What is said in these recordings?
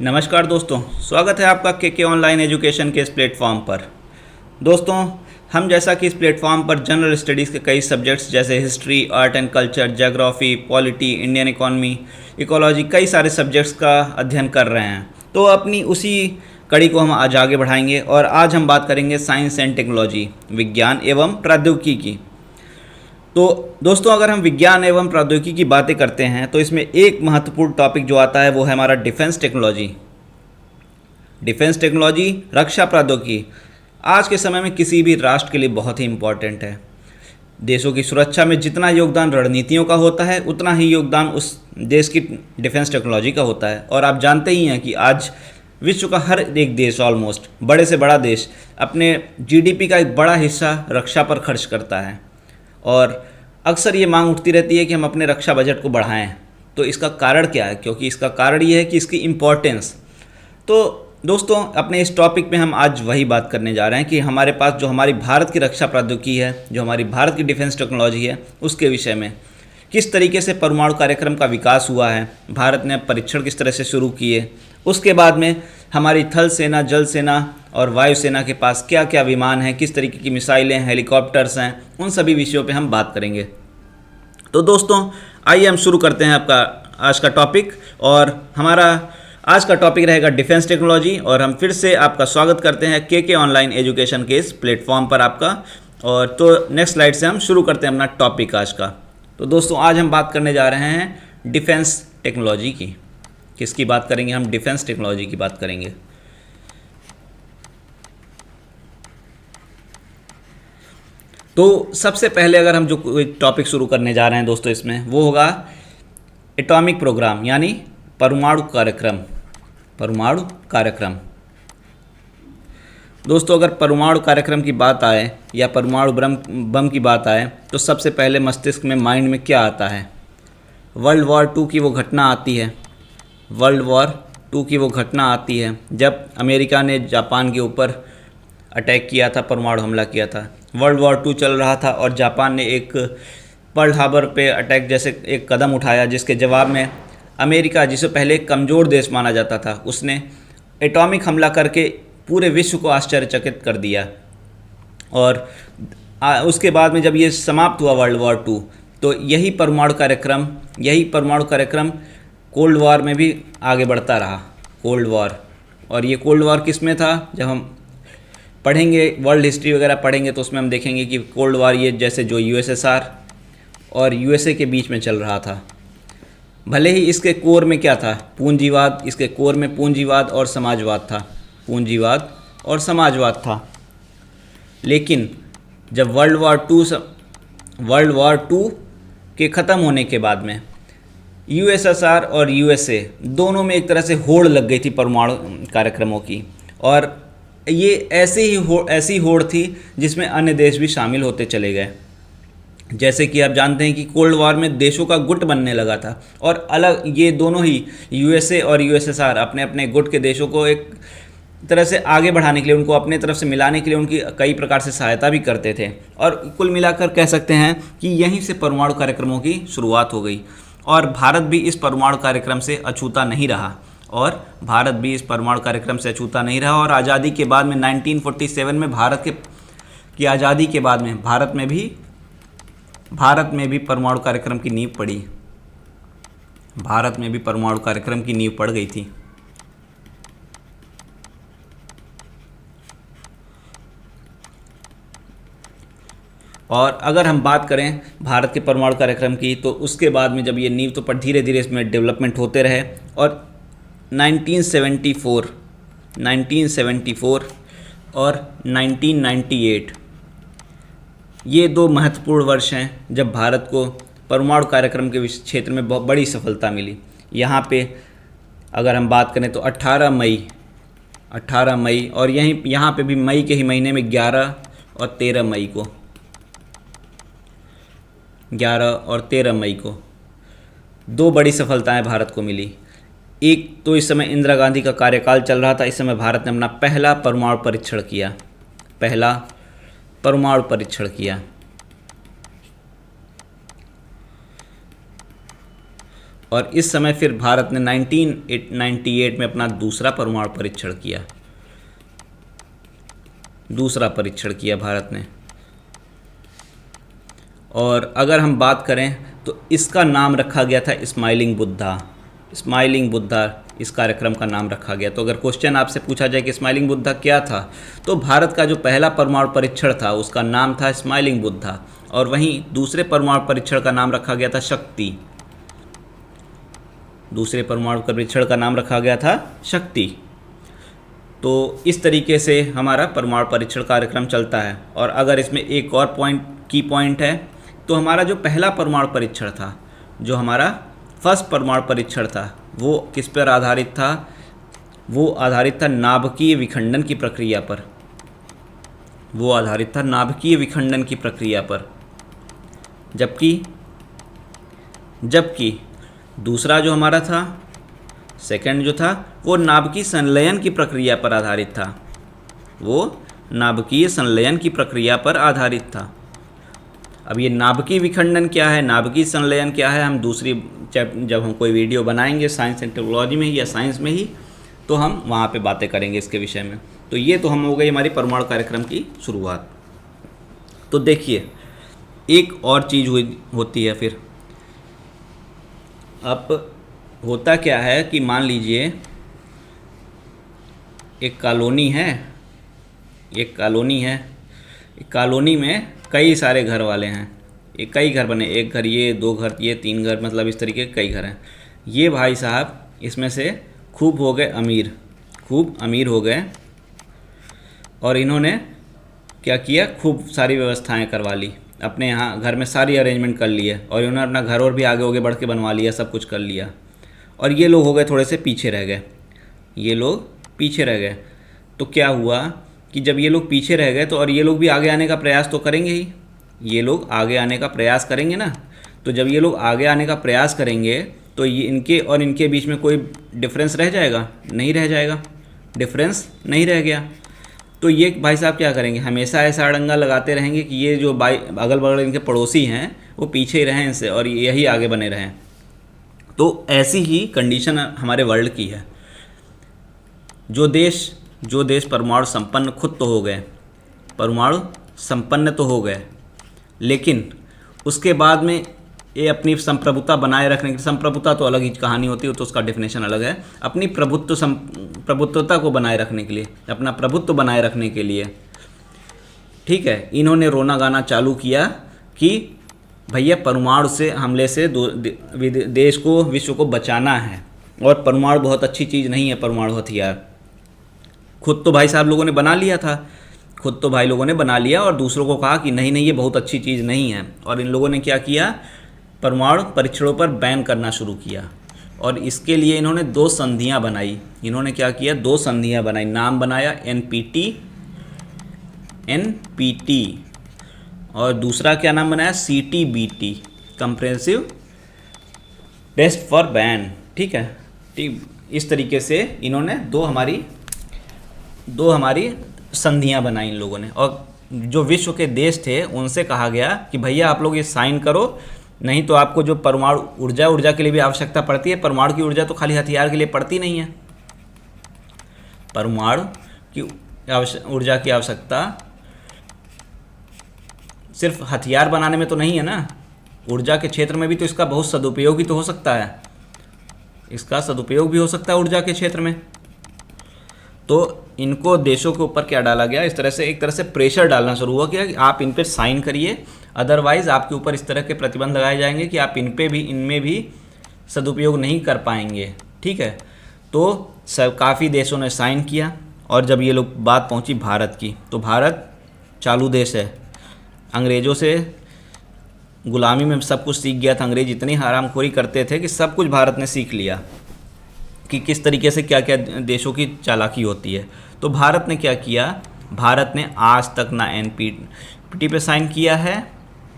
नमस्कार दोस्तों, स्वागत है आपका के ऑनलाइन एजुकेशन के इस प्लेटफॉर्म पर। दोस्तों, हम जैसा कि इस प्लेटफॉर्म पर जनरल स्टडीज़ के कई सब्जेक्ट्स जैसे history, art and culture, geography, polity, Indian economy, ecology, कई सारे सब्जेक्ट्स का अध्ययन कर रहे हैं। तो अपनी उसी कड़ी को हम आज आगे बढ़ाएंगे और आज हम बात करेंगे साइंस एंड टेक्नोलॉजी, विज्ञान एवं प्रौद्योगिकी की। तो दोस्तों, अगर हम विज्ञान एवं प्रौद्योगिकी की बातें करते हैं तो इसमें एक महत्वपूर्ण टॉपिक जो आता है वो है हमारा डिफेंस टेक्नोलॉजी। डिफेंस टेक्नोलॉजी, रक्षा प्रौद्योगिकी आज के समय में किसी भी राष्ट्र के लिए बहुत ही इम्पॉर्टेंट है। देशों की सुरक्षा में जितना योगदान रणनीतियों का होता है उतना ही योगदान उस देश की डिफेंस टेक्नोलॉजी का होता है। और आप जानते ही हैं कि आज विश्व का हर एक देश, ऑलमोस्ट बड़े से बड़ा देश, अपने जीडीपी का एक बड़ा हिस्सा रक्षा पर खर्च करता है। और अक्सर ये मांग उठती रहती है कि हम अपने रक्षा बजट को बढ़ाएं। तो इसका कारण क्या है? क्योंकि इसका कारण ये है कि इसकी इम्पोर्टेंस। तो दोस्तों, अपने इस टॉपिक में हम आज वही बात करने जा रहे हैं कि हमारे पास जो हमारी भारत की रक्षा प्रौद्योगिकी है, जो हमारी भारत की डिफेंस टेक्नोलॉजी है, उसके विषय में किस तरीके से परमाणु कार्यक्रम का विकास हुआ है, भारत ने परीक्षण किस तरह से शुरू किए, उसके बाद में हमारी थल सेना, जल सेना और वायुसेना के पास क्या क्या विमान हैं, किस तरीके की मिसाइलें, हेलीकॉप्टर्स हैं, उन सभी विषयों पे हम बात करेंगे। तो दोस्तों, आइए हम शुरू करते हैं आपका आज का टॉपिक। और हमारा आज का टॉपिक रहेगा डिफेंस टेक्नोलॉजी। और हम फिर से आपका स्वागत करते हैं के ऑनलाइन एजुकेशन के इस प्लेटफॉर्म पर आपका। और तो नेक्स्ट स्लाइड से हम शुरू करते हैं अपना टॉपिक आज का। तो दोस्तों, आज हम बात करने जा रहे हैं डिफेंस टेक्नोलॉजी की। किसकी बात करेंगे? हम डिफेंस टेक्नोलॉजी की बात करेंगे। तो सबसे पहले अगर हम जो टॉपिक शुरू करने जा रहे हैं दोस्तों, इसमें वो होगा एटॉमिक प्रोग्राम, यानी परमाणु कार्यक्रम। परमाणु कार्यक्रम दोस्तों, अगर परमाणु कार्यक्रम की बात आए या परमाणु बम की बात आए तो सबसे पहले मस्तिष्क में, माइंड में क्या आता है? वर्ल्ड वॉर टू की वो घटना आती है। वर्ल्ड वॉर टू की वो घटना आती है जब अमेरिका ने जापान के ऊपर अटैक किया था, परमाणु हमला किया था। वर्ल्ड वॉर टू चल रहा था और जापान ने एक पर्ल हार्बर पे अटैक जैसे एक कदम उठाया, जिसके जवाब में अमेरिका, जिसे पहले एक कमज़ोर देश माना जाता था, उसने एटॉमिक हमला करके पूरे विश्व को आश्चर्यचकित कर दिया। और उसके बाद में जब ये समाप्त हुआ वर्ल्ड वॉर टू, तो यही परमाणु कार्यक्रम कोल्ड वॉर में भी आगे बढ़ता रहा। कोल्ड वॉर, और ये कोल्ड वॉर किस में था? जब हम पढ़ेंगे, वर्ल्ड हिस्ट्री वगैरह पढ़ेंगे तो उसमें हम देखेंगे कि कोल्ड वॉर ये जैसे जो यूएसएसआर और यूएसए के बीच में चल रहा था। भले ही इसके कोर में क्या था? पूंजीवाद। इसके कोर में पूंजीवाद और समाजवाद था। पूंजीवाद और समाजवाद था। लेकिन जब वर्ल्ड वॉर टू के ख़त्म होने के बाद में यूएसएसआर और यूएसए दोनों में एक तरह से होड़ लग गई थी परमाणु कार्यक्रमों की। और ये ऐसी होड़ थी जिसमें अन्य देश भी शामिल होते चले गए। जैसे कि आप जानते हैं कि कोल्ड वॉर में देशों का गुट बनने लगा था और अलग, ये दोनों ही यूएसए और यूएसएसआर अपने अपने गुट के देशों को एक तरह से आगे बढ़ाने के लिए, उनको अपने तरफ से मिलाने के लिए उनकी कई प्रकार से सहायता भी करते थे। और कुल मिलाकर कह सकते हैं कि यहीं से परमाणु कार्यक्रमों की शुरुआत हो गई। और भारत भी इस परमाणु कार्यक्रम से अछूता नहीं रहा। और आज़ादी के बाद में 1947 में भारत की आज़ादी के बाद में भारत में भी परमाणु कार्यक्रम की नींव पड़ी। भारत में भी परमाणु कार्यक्रम की नींव पड़ गई थी। और अगर हम बात करें भारत के परमाणु कार्यक्रम की, तो उसके बाद में जब ये नींव तो पर धीरे धीरे इसमें डेवलपमेंट होते रहे। और 1974 और 1998 ये दो महत्वपूर्ण वर्ष हैं जब भारत को परमाणु कार्यक्रम के क्षेत्र में बहुत बड़ी सफलता मिली। यहाँ पे अगर हम बात करें तो 18 मई और यहाँ पे भी मई के ही महीने में 11 और 13 मई को दो बड़ी सफलताएं भारत को मिली। एक तो इस समय इंदिरा गांधी का कार्यकाल चल रहा था। इस समय भारत ने अपना पहला परमाणु परीक्षण किया। और इस समय फिर भारत ने 1998 में अपना दूसरा परमाणु परीक्षण किया। दूसरा परीक्षण किया भारत ने। और अगर हम बात करें तो इसका नाम रखा गया था स्माइलिंग बुद्धा। स्माइलिंग बुद्धा इस कार्यक्रम का नाम रखा गया। तो अगर क्वेश्चन आपसे पूछा जाए कि स्माइलिंग बुद्धा क्या था, तो भारत का जो पहला परमाणु परीक्षण था उसका नाम था स्माइलिंग बुद्धा, और वहीं दूसरे परमाणु परीक्षण का नाम रखा गया था शक्ति। दूसरे परमाणु परीक्षण का नाम रखा गया था शक्ति। तो इस तरीके से हमारा परमाणु परीक्षण कार्यक्रम चलता है। और अगर इसमें एक और पॉइंट है, तो हमारा जो पहला परमाणु परीक्षण था, जो हमारा फर्स्ट परमाणु परीक्षण था, वो किस पर आधारित था? वो आधारित था नाभिकीय विखंडन की प्रक्रिया पर। वो आधारित था नाभिकीय विखंडन की प्रक्रिया पर। जबकि दूसरा जो हमारा था, सेकंड जो था, वो नाभिकीय संलयन की प्रक्रिया पर आधारित था। वो नाभिकीय संलयन की प्रक्रिया पर आधारित था। अब ये नाभिकीय विखंडन क्या है, नाभिकीय संलयन क्या है, हम दूसरी जब हम कोई वीडियो बनाएंगे साइंस एंड टेक्नोलॉजी में ही या साइंस में ही, तो हम वहाँ पे बातें करेंगे इसके विषय में। तो ये तो हम हो गई हमारी परमाणु कार्यक्रम की शुरुआत। तो देखिए एक और चीज़ होती है फिर। अब होता क्या है कि मान लीजिए एक कॉलोनी है। एक कॉलोनी में कई सारे घर वाले हैं। कई घर बने, एक घर ये, दो घर ये, तीन घर, मतलब इस तरीके के कई घर हैं। ये भाई साहब इसमें से खूब हो गए अमीर, खूब अमीर हो गए, और इन्होंने क्या किया, खूब सारी व्यवस्थाएं करवा ली अपने यहाँ घर में, सारी अरेंजमेंट कर लिए, और इन्होंने अपना घर और भी आगे बढ़ के बनवा लिया, सब कुछ कर लिया। और ये लोग हो गए थोड़े से पीछे रह गए। ये लोग पीछे रह गए। तो क्या हुआ कि जब ये लोग पीछे रह गए तो और ये लोग भी आगे आने का प्रयास तो करेंगे ही। ये लोग आगे आने का प्रयास करेंगे ना। तो जब ये लोग आगे आने का प्रयास करेंगे तो ये इनके और इनके बीच में कोई डिफरेंस रह जाएगा? नहीं रह जाएगा, डिफरेंस नहीं रह गया। तो ये भाई साहब क्या करेंगे, हमेशा ऐसा अड़ंगा लगाते रहेंगे कि ये जो अगल बगल इनके पड़ोसी हैं वो पीछे ही रहें इनसे और यही आगे बने रहें। तो ऐसी ही कंडीशन हमारे वर्ल्ड की है। जो देश परमाणु संपन्न खुद तो हो गए, परमाणु संपन्न तो हो गए, लेकिन उसके बाद में ये अपनी संप्रभुता बनाए रखने की, संप्रभुता तो अलग ही कहानी होती है, तो उसका डेफिनेशन अलग है। अपनी प्रभुत्वता को बनाए रखने के लिए, अपना प्रभुत्व बनाए रखने के लिए, ठीक है, इन्होंने रोना गाना चालू किया कि भैया परमाणु से हमले से देश को, विश्व को बचाना है। और परमाणु बहुत अच्छी चीज़ नहीं है, परमाणु हथियार खुद तो भाई साहब लोगों ने बना लिया था, खुद तो भाई लोगों ने बना लिया, और दूसरों को कहा कि नहीं ये बहुत अच्छी चीज़ नहीं है। और इन लोगों ने क्या किया, परमाणु परीक्षणों पर बैन करना शुरू किया। और इसके लिए इन्होंने 2 संधियां बनाई। इन्होंने क्या किया, 2 संधियां बनाई, नाम बनाया NPT, और दूसरा क्या नाम बनाया, CTBT, comprehensive test for ban. ठीक है, ठीक इस तरीके से इन्होंने दो हमारी संधियां बनाई इन लोगों ने। और जो विश्व के देश थे उनसे कहा गया कि भैया आप लोग ये साइन करो, नहीं तो आपको जो परमाणु ऊर्जा के लिए भी आवश्यकता पड़ती है। परमाणु की ऊर्जा तो खाली हथियार के लिए पड़ती नहीं है, परमाणु की ऊर्जा की आवश्यकता सिर्फ हथियार बनाने में तो नहीं है ना, ऊर्जा के क्षेत्र में भी तो इसका बहुत सदुपयोग ही तो हो सकता है, इसका सदुपयोग भी हो सकता है ऊर्जा के क्षेत्र में। तो इनको देशों के ऊपर क्या डाला गया, इस तरह से एक तरह से प्रेशर डालना शुरू हुआ कि आप इन पर साइन करिए, अदरवाइज़ आपके ऊपर इस तरह के प्रतिबंध लगाए जाएंगे कि आप इनमें भी सदुपयोग नहीं कर पाएंगे। ठीक है, तो सब काफ़ी देशों ने साइन किया। और जब ये लोग बात पहुंची भारत की, तो भारत चालू देश है, अंग्रेज़ों से गुलामी में सब कुछ सीख गया था। अंग्रेज इतनी हरामखोरी करते थे कि सब कुछ भारत ने सीख लिया कि किस तरीके से क्या क्या देशों की चालाकी होती है। तो भारत ने क्या किया, भारत ने आज तक ना NPT पे साइन किया है,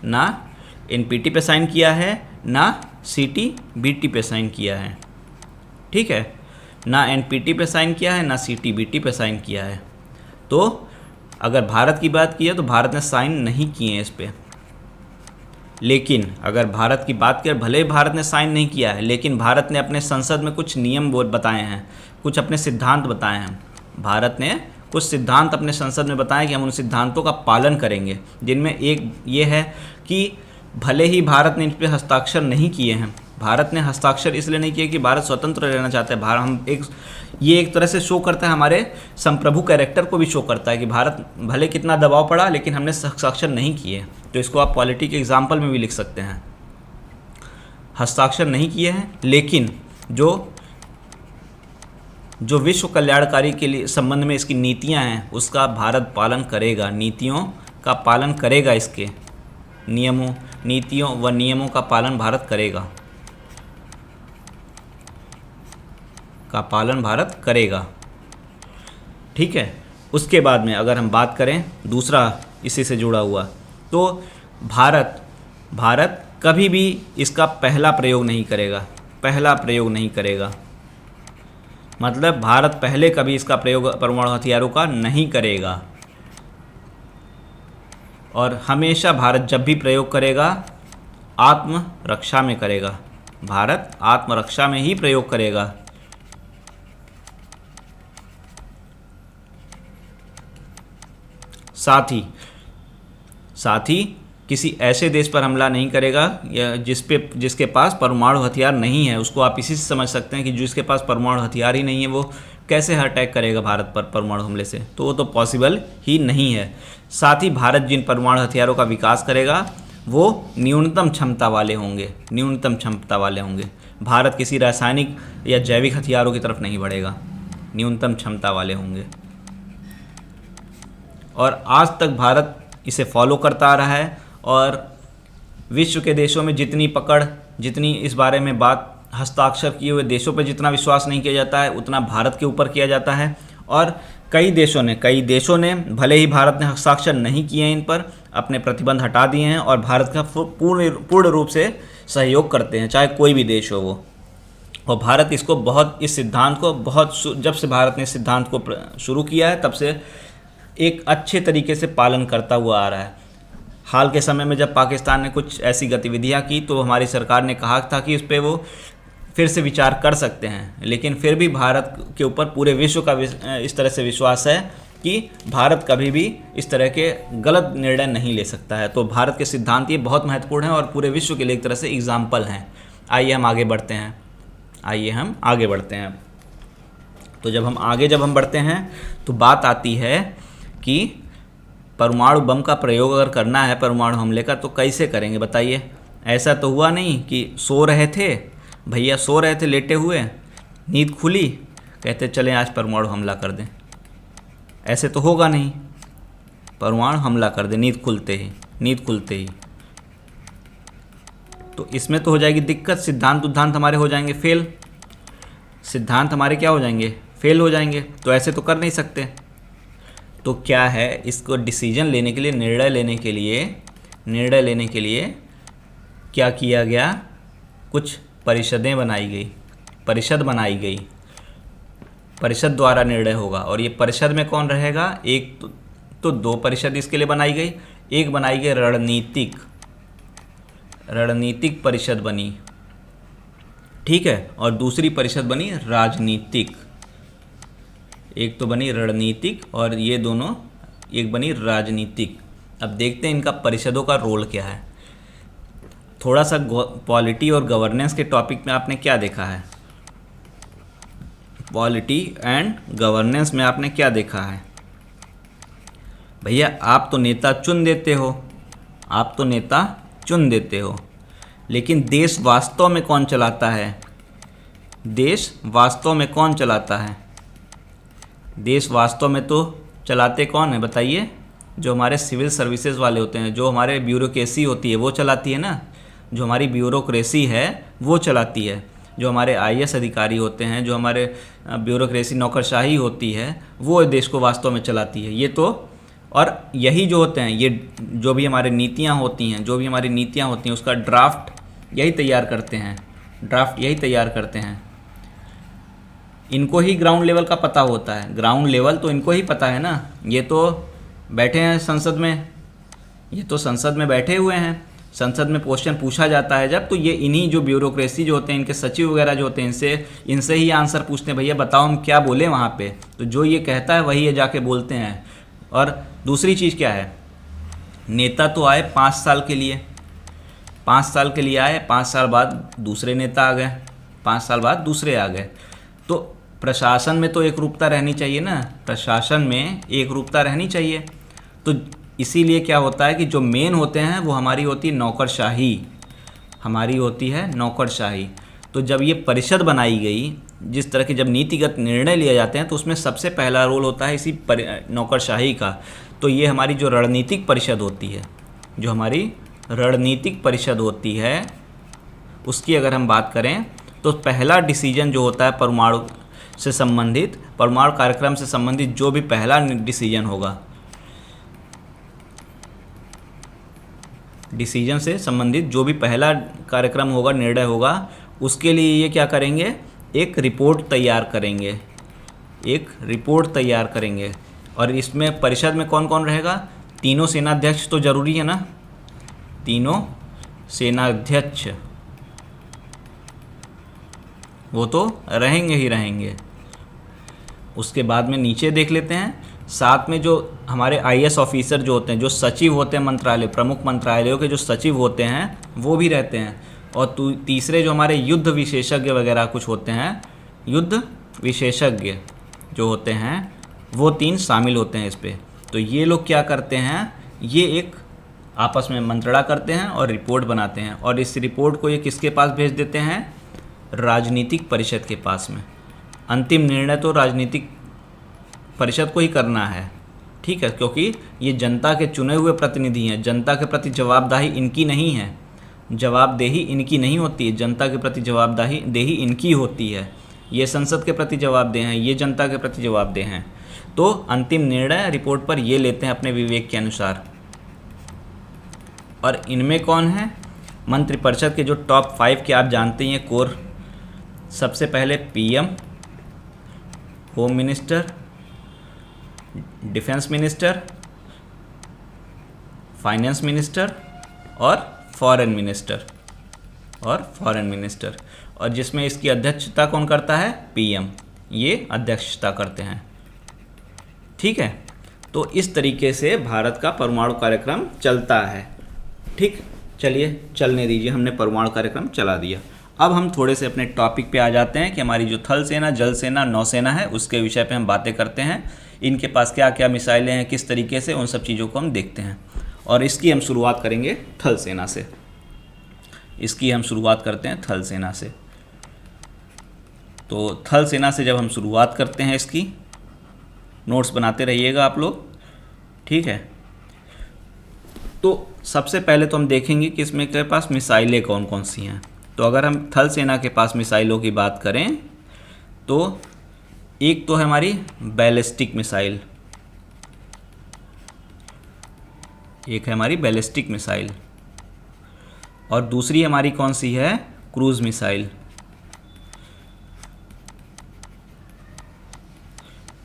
ना NPT पे साइन किया है, ना CTBT पे साइन किया है। ठीक है, ना NPT पे साइन किया है, ना CTBT पे साइन किया है। तो अगर भारत की बात की है तो भारत ने साइन नहीं किए हैं इस पर। लेकिन अगर भारत की बात करें, भले ही भारत ने साइन नहीं किया है, लेकिन भारत ने अपने संसद में कुछ नियम बताए हैं, कुछ अपने सिद्धांत बताए हैं। भारत ने कुछ सिद्धांत अपने संसद में बताए कि हम उन सिद्धांतों का पालन करेंगे, जिनमें एक ये है कि भले ही भारत ने इन पर हस्ताक्षर नहीं किए हैं, भारत ने हस्ताक्षर इसलिए नहीं किए कि भारत स्वतंत्र रहना चाहता है। ये एक तरह से शो करता है, हमारे संप्रभु कैरेक्टर को भी शो करता है कि भारत भले कितना दबाव पड़ा लेकिन हमने हस्ताक्षर नहीं किए। तो इसको आप पॉलिटी के एग्जाम्पल में भी लिख सकते हैं, हस्ताक्षर नहीं किए हैं, लेकिन जो विश्व कल्याणकारी के लिए संबंध में इसकी नीतियां हैं उसका भारत पालन करेगा, नीतियों का पालन करेगा, इसके नीतियों व नियमों का पालन भारत करेगा, ठीक है। उसके बाद में अगर हम बात करें दूसरा इसी से जुड़ा हुआ, तो भारत कभी भी इसका पहला प्रयोग नहीं करेगा, मतलब भारत पहले कभी इसका प्रयोग परमाणु हथियारों का नहीं करेगा। और हमेशा भारत जब भी प्रयोग करेगा आत्मरक्षा में करेगा, भारत आत्मरक्षा में ही प्रयोग करेगा। साथ ही किसी ऐसे देश पर हमला नहीं करेगा या जिसके पास परमाणु हथियार नहीं है। उसको आप इसी से समझ सकते हैं कि जिसके पास परमाणु हथियार ही नहीं है वो कैसे अटैक करेगा भारत पर परमाणु हमले से, तो वो तो पॉसिबल ही नहीं है। साथ ही भारत जिन परमाणु हथियारों का विकास करेगा वो न्यूनतम क्षमता वाले होंगे। भारत किसी रासायनिक या जैविक हथियारों की तरफ नहीं बढ़ेगा, न्यूनतम क्षमता वाले होंगे। और आज तक भारत इसे फॉलो करता आ रहा है, और विश्व के देशों में जितनी इस बारे में बात हस्ताक्षर किए हुए देशों पर जितना विश्वास नहीं किया जाता है उतना भारत के ऊपर किया जाता है। और कई देशों ने भले ही भारत ने हस्ताक्षर नहीं किए हैं इन पर, अपने प्रतिबंध हटा दिए हैं और भारत का पूर्ण रूप से सहयोग करते हैं, चाहे कोई भी देश हो वो। और भारत इस सिद्धांत को जब से भारत ने इस सिद्धांत को शुरू किया है तब से एक अच्छे तरीके से पालन करता हुआ आ रहा है। हाल के समय में जब पाकिस्तान ने कुछ ऐसी गतिविधियां की तो हमारी सरकार ने कहा था कि उस पर वो फिर से विचार कर सकते हैं, लेकिन फिर भी भारत के ऊपर पूरे विश्व का इस तरह से विश्वास है कि भारत कभी भी इस तरह के गलत निर्णय नहीं ले सकता है। तो भारत के सिद्धांत ये बहुत महत्वपूर्ण हैं और पूरे विश्व के लिए एक तरह से एग्जाम्पल हैं। आइए हम आगे बढ़ते हैं। तो जब हम बढ़ते हैं तो बात आती है कि परमाणु बम का प्रयोग अगर करना है परमाणु हमले का तो कैसे करेंगे बताइए। ऐसा तो हुआ नहीं कि भैया सो रहे थे लेटे हुए, नींद खुली, कहते चलें आज परमाणु हमला कर दें। ऐसे तो होगा नहीं, परमाणु हमला कर दें नींद खुलते ही। तो इसमें तो हो जाएगी दिक्कत, सिद्धांत हमारे हो जाएंगे फेल, फेल हो जाएंगे। तो ऐसे तो कर नहीं सकते। तो क्या है, इसको डिसीजन लेने के लिए, निर्णय लेने के लिए क्या किया गया, कुछ परिषद बनाई गई, परिषद द्वारा निर्णय होगा। और ये परिषद में कौन रहेगा, एक तो दो परिषद इसके लिए बनाई गई। एक बनाई गई रणनीतिक परिषद बनी, ठीक है, और दूसरी परिषद बनी राजनीतिक। एक तो बनी रणनीतिक और ये दोनों एक बनी राजनीतिक। अब देखते हैं इनका परिषदों का रोल क्या है। थोड़ा सा पॉलिटी और गवर्नेंस के टॉपिक में आपने क्या देखा है, पॉलिटी एंड गवर्नेंस में आपने क्या देखा है। भैया आप तो नेता चुन देते हो, लेकिन देश वास्तव में कौन चलाता है, देश वास्तव में तो चलाते कौन है बताइए। जो हमारे सिविल सर्विसेज वाले होते हैं, जो हमारे ब्यूरोक्रेसी होती है वो चलाती है ना, जो हमारी ब्यूरोक्रेसी है वो चलाती है। जो हमारे आईएएस अधिकारी होते हैं, जो हमारे ब्यूरोक्रेसी नौकरशाही होती है, वो देश को वास्तव में चलाती है। ये तो, और यही जो होते हैं, ये जो भी हमारी नीतियाँ होती हैं उसका ड्राफ्ट यही तैयार करते हैं। इनको ही ग्राउंड लेवल का पता होता है, ग्राउंड लेवल तो इनको ही पता है ना। ये तो बैठे हैं संसद में, बैठे हुए हैं, संसद में क्वेश्चन पूछा जाता है जब, तो ये इन्हीं जो ब्यूरोक्रेसी जो होते हैं, इनके सचिव वगैरह जो होते हैं, इनसे ही आंसर पूछते हैं, भैया बताओ हम क्या बोले वहाँ पे। तो जो ये कहता है वही ये जाके बोलते हैं। और दूसरी चीज़ क्या है, नेता तो आए 5 साल के लिए, 5 साल के लिए आए, 5 साल बाद दूसरे नेता आ गए, 5 साल बाद दूसरे आ गए। तो प्रशासन में तो एक रूपता रहनी चाहिए ना, प्रशासन में एक रूपता रहनी चाहिए। तो इसीलिए क्या होता है कि जो मेन होते हैं वो हमारी होती है नौकरशाही, हमारी होती है नौकरशाही। तो जब ये परिषद बनाई गई, जिस तरह के जब नीतिगत निर्णय लिए जाते हैं, तो उसमें सबसे पहला रोल होता है इसी नौकरशाही का। तो ये हमारी जो रणनीतिक परिषद होती है, जो हमारी रणनीतिक परिषद होती है, उसकी अगर हम बात करें तो पहला डिसीजन जो होता है परमाणु से संबंधित, परमाणु कार्यक्रम से संबंधित जो भी पहला डिसीजन होगा, डिसीजन से संबंधित जो भी पहला कार्यक्रम होगा, निर्णय होगा, उसके लिए ये क्या करेंगे, एक रिपोर्ट तैयार करेंगे, एक रिपोर्ट तैयार करेंगे। और इसमें परिषद में कौन कौन रहेगा, तीनों सेनाध्यक्ष तो जरूरी है ना, तीनों सेनाध्यक्ष वो तो रहेंगे ही रहेंगे। उसके बाद में नीचे देख लेते हैं, साथ में जो हमारे आईएएस ऑफिसर जो होते हैं, जो सचिव होते हैं मंत्रालय, प्रमुख मंत्रालयों के जो सचिव होते हैं वो भी रहते हैं। और तीसरे जो हमारे युद्ध विशेषज्ञ वगैरह कुछ होते हैं, युद्ध विशेषज्ञ जो होते हैं वो 3 शामिल होते हैं इस पर। तो ये लोग क्या करते हैं, ये एक आपस में मंत्रणा करते हैं और रिपोर्ट बनाते हैं, और इस रिपोर्ट को ये किसके पास भेज देते हैं, राजनीतिक परिषद के पास में। अंतिम निर्णय तो राजनीतिक परिषद को ही करना है, ठीक है, क्योंकि ये जनता के चुने हुए प्रतिनिधि हैं, जनता के प्रति जवाबदेही इनकी नहीं है, जवाबदेही इनकी नहीं होती है, जनता के प्रति जवाबदेही इनकी होती है। ये संसद के प्रति जवाबदेह हैं, ये जनता के प्रति जवाबदेह हैं। तो अंतिम निर्णय रिपोर्ट पर ये लेते हैं अपने विवेक के अनुसार। और इनमें कौन है, मंत्रिपरिषद के जो टॉप 5 के आप जानते हैं कोर, सबसे पहले PM, home minister, defence minister, finance minister और फॉरेन मिनिस्टर, और जिसमें इसकी अध्यक्षता कौन करता है, पीएम, ये अध्यक्षता करते हैं, ठीक है। तो इस तरीके से भारत का परमाणु कार्यक्रम चलता है, ठीक। चलिए चलने दीजिए, हमने परमाणु कार्यक्रम चला दिया। अब हम थोड़े से अपने टॉपिक पे आ जाते हैं कि हमारी जो थल सेना, जल सेना, नौसेना है, उसके विषय पे हम बातें करते हैं। इनके पास क्या क्या मिसाइलें हैं, किस तरीके से, उन सब चीज़ों को हम देखते हैं। और इसकी हम शुरुआत करेंगे थल सेना से, इसकी हम शुरुआत करते हैं थल सेना से। तो थल सेना से जब हम शुरुआत करते हैं, इसकी नोट्स बनाते रहिएगा आप लोग, ठीक है। तो सबसे पहले तो हम देखेंगे कि इसमें के पास मिसाइलें कौन कौन सी हैं। तो अगर हम थल सेना के पास मिसाइलों की बात करें तो एक तो है हमारी बैलिस्टिक मिसाइल, एक है हमारी बैलिस्टिक मिसाइल, और दूसरी हमारी कौन सी है, क्रूज मिसाइल।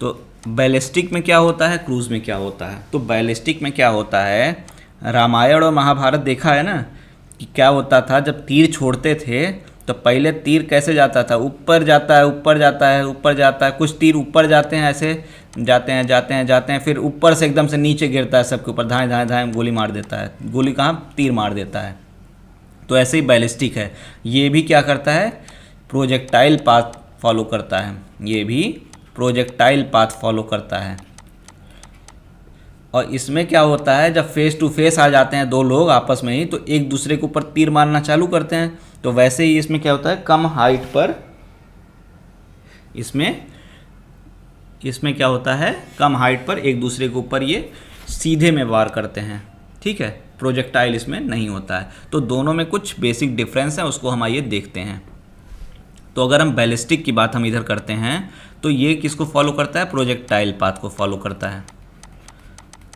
तो बैलिस्टिक में क्या होता है, क्रूज में क्या होता है। तो बैलिस्टिक में क्या होता है, रामायण और महाभारत देखा है ना कि क्या होता था, जब तीर छोड़ते थे तो पहले तीर कैसे जाता था, ऊपर जाता है, ऊपर जाता है, ऊपर जाता है, कुछ तीर ऊपर जाते हैं, ऐसे जाते हैं जाते हैं जाते हैं, फिर ऊपर से एकदम से नीचे गिरता है सबके ऊपर, धाएं धाएं धाएं गोली मार देता है, गोली कहाँ, तीर मार देता है। तो ऐसे ही बैलिस्टिक है, ये भी क्या करता है, प्रोजेक्टाइल पाथ फॉलो करता है, ये भी प्रोजेक्टाइल पाथ फॉलो करता है। और इसमें क्या होता है, जब फेस टू फेस आ जाते हैं दो लोग आपस में ही, तो एक दूसरे के ऊपर तीर मारना चालू करते हैं। तो वैसे ही इसमें क्या होता है, कम हाइट पर, इसमें क्या होता है, कम हाइट पर एक दूसरे के ऊपर ये सीधे में वार करते हैं, ठीक है, प्रोजेक्टाइल इसमें नहीं होता है। तो दोनों में कुछ बेसिक डिफरेंस है, उसको हम आइए देखते हैं। तो अगर हम बैलिस्टिक की बात हम इधर करते हैं तो ये किसको फॉलो करता है, प्रोजेक्टाइल पाथ को फॉलो करता है,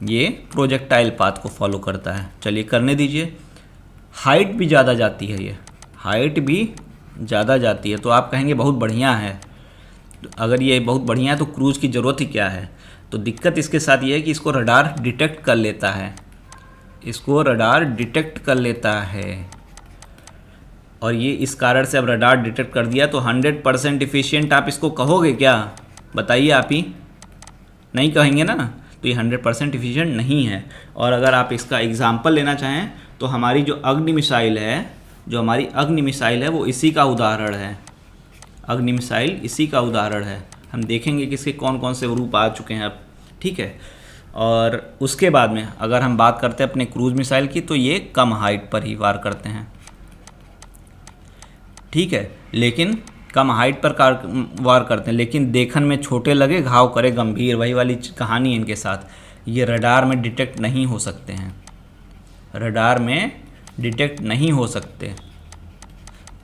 ये प्रोजेक्टाइल पाथ को फॉलो करता है। चलिए करने दीजिए। हाइट भी ज़्यादा जाती है, ये हाइट भी ज़्यादा जाती है। तो आप कहेंगे बहुत बढ़िया है, तो अगर ये बहुत बढ़िया है तो क्रूज की ज़रूरत ही क्या है। तो दिक्कत इसके साथ ये है कि इसको रडार डिटेक्ट कर लेता है, इसको रडार डिटेक्ट कर लेता है। और ये इस कारण से अब रडार डिटेक्ट कर दिया तो 100% इफ़िशियंट आप इसको कहोगे क्या? बताइए आप ही, नहीं कहेंगे ना। तो ये 100% इफ़िशियंट नहीं है। और अगर आप इसका एग्जाम्पल लेना चाहें तो हमारी जो अग्नि मिसाइल है, वो इसी का उदाहरण है। अग्नि मिसाइल इसी का उदाहरण है। हम देखेंगे कि इसके कौन कौन से रूप आ चुके हैं अब, ठीक है। और उसके बाद में अगर हम बात करते हैं अपने क्रूज मिसाइल की, तो ये कम हाइट पर ही वार करते हैं, ठीक है। लेकिन कम हाइट पर वार करते हैं, लेकिन देखन में छोटे लगे घाव करे गंभीर, वही वाली कहानी है इनके साथ। ये रडार में डिटेक्ट नहीं हो सकते हैं, रडार में डिटेक्ट नहीं हो सकते।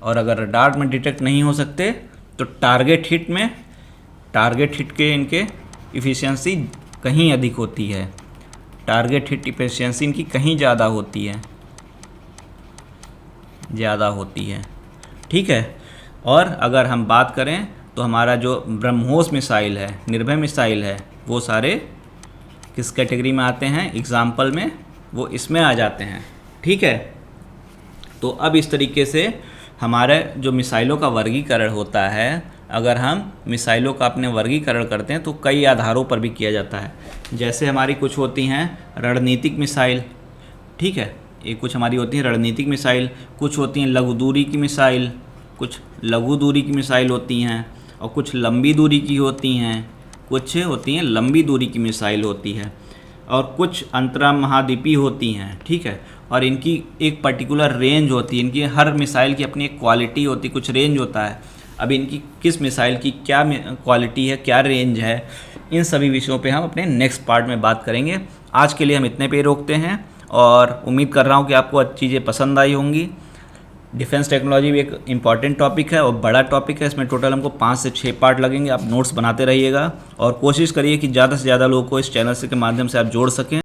और अगर रडार में डिटेक्ट नहीं हो सकते तो टारगेट हिट के इनके इफ़िशियंसी कहीं अधिक होती है। टारगेट हिट इफ़िशियंसी इनकी कहीं ज़्यादा होती है, ठीक है। और अगर हम बात करें तो हमारा जो ब्रह्मोस मिसाइल है, निर्भय मिसाइल है, वो सारे किस कैटेगरी में आते हैं? एग्जाम्पल में वो इसमें आ जाते हैं, ठीक है। तो अब इस तरीके से हमारे जो मिसाइलों का वर्गीकरण होता है, अगर हम मिसाइलों का अपने वर्गीकरण करते हैं तो कई आधारों पर भी किया जाता है। जैसे हमारी कुछ होती हैं रणनीतिक मिसाइल, ठीक है, ये कुछ हमारी होती हैं रणनीतिक मिसाइल, कुछ होती हैं लघु दूरी की मिसाइल, कुछ लघु दूरी की मिसाइल होती हैं, और कुछ लंबी दूरी की होती हैं, कुछ होती हैं लंबी दूरी की मिसाइल होती है, और कुछ अंतर्महाद्वीपीय होती हैं, ठीक है। और इनकी एक पर्टिकुलर रेंज होती है, इनकी हर मिसाइल की अपनी एक क्वालिटी होती है, कुछ रेंज होता है। अब इनकी किस मिसाइल की क्या क्वालिटी है, क्या रेंज है, इन सभी विषयों पे हम अपने नेक्स्ट पार्ट में बात करेंगे। आज के लिए हम इतने पे रोकते हैं, और उम्मीद कर रहा हूँ कि आपको चीज़ें पसंद आई होंगी। डिफेंस टेक्नोलॉजी भी एक इम्पॉर्टेंट टॉपिक है और बड़ा टॉपिक है। इसमें टोटल हमको 5 से 6 पार्ट लगेंगे। आप नोट्स बनाते रहिएगा और कोशिश करिए कि ज़्यादा से ज़्यादा लोगों को इस चैनल से के माध्यम से आप जोड़ सकें।